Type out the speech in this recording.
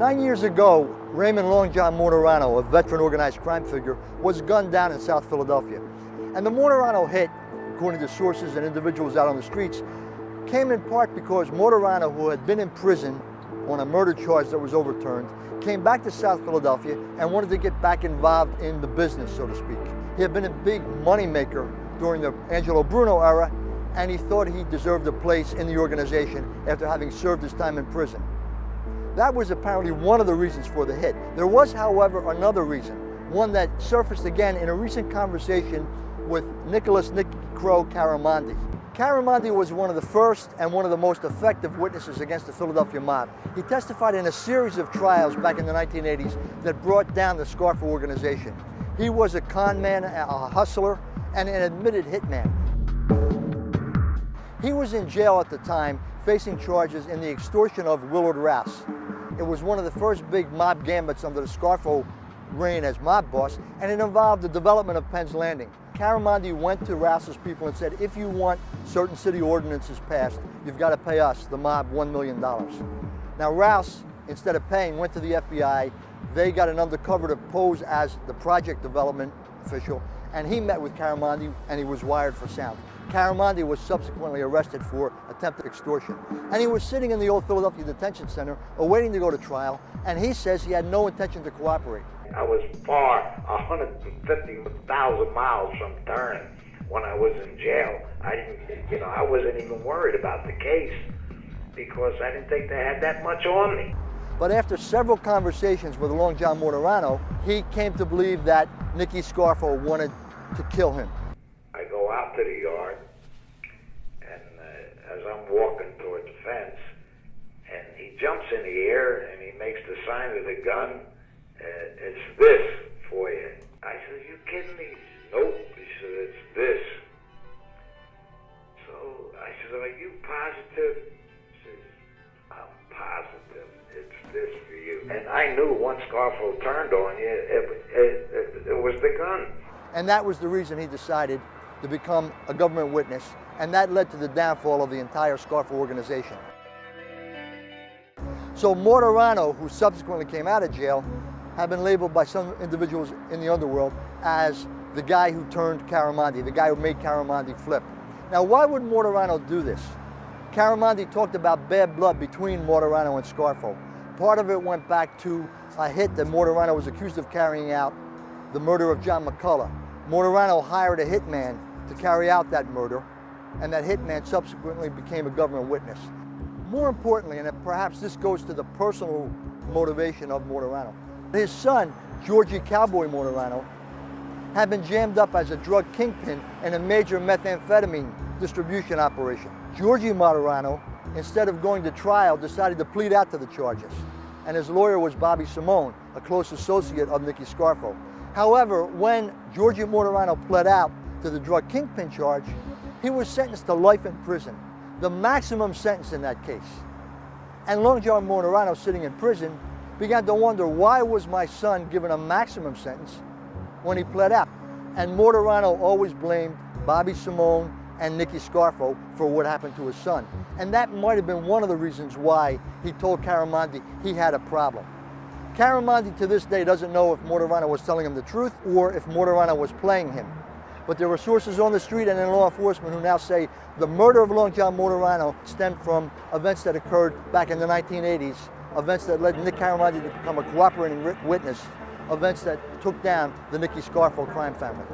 9 years ago, Raymond Long John Mortorano, a veteran organized crime figure, was gunned down in South Philadelphia. And the Mortorano hit, according to sources and individuals out on the streets, came in part because Mortorano, who had been in prison on a murder charge that was overturned, came back to South Philadelphia and wanted to get back involved in the business, so to speak. He had been a big moneymaker during the Angelo Bruno era, and he thought he deserved a place in the organization after having served his time in prison. That was apparently one of the reasons for the hit. There was, however, another reason, one that surfaced again in a recent conversation with Nicholas Nicky Crow Caramandi. Caramandi was one of the first and one of the most effective witnesses against the Philadelphia mob. He testified in a series of trials back in the 1980s that brought down the Scarfo organization. He was a con man, a hustler, and an admitted hitman. He was in jail at the time, facing charges in the extortion of Willard Rouse. It was one of the first big mob gambits under the Scarfo reign as mob boss, and it involved the development of Penn's Landing. Caramandi went to Rouse's people and said, if you want certain city ordinances passed, you've got to pay us, the mob, $1 million. Now Rouse, instead of paying, went to the FBI. They got an undercover to pose as the project development official, and he met with Caramandi and he was wired for sound. Caramandi was subsequently arrested for attempted extortion. And he was sitting in the old Philadelphia Detention Center awaiting to go to trial, and he says he had no intention to cooperate. I was far 150,000 miles from Turin when I was in jail. I wasn't even worried about the case because I didn't think they had that much on me. But after several conversations with Long John Mortorano, he came to believe that Nicky Scarfo wanted to kill him. I go out to the yard, and as I'm walking toward the fence, and he jumps in the air and he makes the sign of the gun. It's this for you. I said, you kidding me? Nope. He said, it's this. So I said, are you positive? He says, I'm positive. It's this for you. And I knew once Scarfo turned on you, it was the gun. And that was the reason he decided to become a government witness, and that led to the downfall of the entire Scarfo organization. So Mortorano, who subsequently came out of jail, had been labeled by some individuals in the underworld as the guy who turned Caramandi, the guy who made Caramandi flip. Now, why would Mortorano do this? Caramandi talked about bad blood between Mortorano and Scarfo. Part of it went back to a hit that Mortorano was accused of carrying out, the murder of John McCullough. Mortorano hired a hitman to carry out that murder, and that hitman subsequently became a government witness. More importantly, and perhaps this goes to the personal motivation of Mortorano, his son, Georgie Cowboy Mortorano, had been jammed up as a drug kingpin in a major methamphetamine distribution operation. Georgie Mortorano, instead of going to trial, decided to plead out to the charges, and his lawyer was Bobby Simone, a close associate of Nicky Scarfo. However, when Georgie Mortorano pled out to the drug kingpin charge, he was sentenced to life in prison, the maximum sentence in that case. And Long John Mortorano, sitting in prison, began to wonder, why was my son given a maximum sentence when he pled out? And Mortorano always blamed Bobby Simone and Nicky Scarfo for what happened to his son. And that might have been one of the reasons why he told Caramandi he had a problem. Caramandi to this day doesn't know if Mortorano was telling him the truth or if Mortorano was playing him. But there were sources on the street and in law enforcement who now say the murder of Long John Mortorano stemmed from events that occurred back in the 1980s, events that led Nick Caramandi to become a cooperating witness, events that took down the Nicky Scarfo crime family.